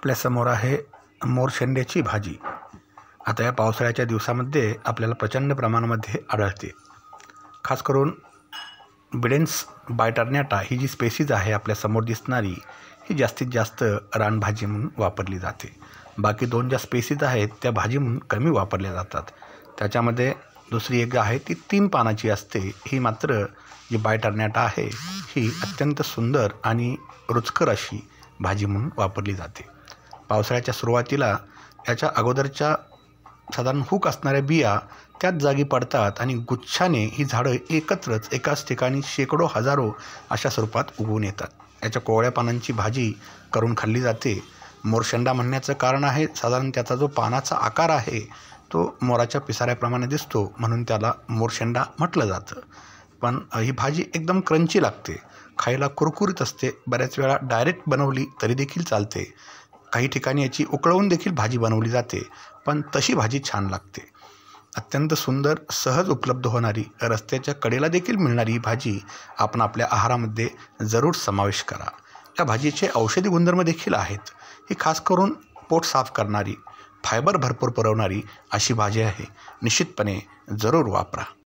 आपल्यासमोर आहे मोरशेंड्याची भाजी. आता या पावसाळ्याच्या दिवसामध्ये आपल्याला प्रचंड प्रमाणामध्ये आढळते. खास करून बिडेन्स बायटर्न्याटा ही जी स्पेसीज आहे आपल्यासमोर दिसणारी, ही जास्तीत जास्त रानभाजी म्हणून वापरली जाते. बाकी दोन ज्या स्पेसीज आहेत त्या भाजी म्हणून कमी वापरल्या जातात. त्याच्यामध्ये दुसरी एक आहे ती 3 पानाची असते. ही मात्र जी बायटर्न्याटा आहे ही अत्यंत सुंदर आणि रुचकर अशी भाजी म्हणून वापरली जाते. पावसाळ्याच्या सुरुवातीला याच्या अगोदरच्या साधारण हूक असणाऱ्या बिया त्याच जागी पडतात आणि गुच्छाने ही झाडं एकत्रच एकाच ठिकाणी शेकडो हजारो अशा स्वरूपात उगवून येतात. याच्या कोवळ्या पानांची भाजी करून खाल्ली जाते. मोरशेंडा म्हणण्याचं कारण आहे साधारण त्याचा जो पानाचा आकार आहे तो मोराच्या पिसाऱ्याप्रमाणे दिसतो, म्हणून त्याला मोरशेंडा म्हटलं जातं. पण ही भाजी एकदम क्रंची लागते, खायला कुरकुरीत असते. बऱ्याच वेळा डायरेक्ट बनवली तरी देखील चालते. काही ठिकाणी याची उकळवून देखील भाजी बनवली जाते, पण तशी भाजी छान लागते. अत्यंत सुंदर, सहज उपलब्ध होणारी, रस्त्याच्या कडेला देखील मिळणारी ही भाजी आपण आपल्या आहारामध्ये जरूर समावेश करा. या भाजीचे औषधी गुणधर्म देखील आहेत. ही खास करून पोट साफ करणारी, फायबर भरपूर पुरवणारी अशी भाजी आहे. निश्चितपणे जरूर वापरा.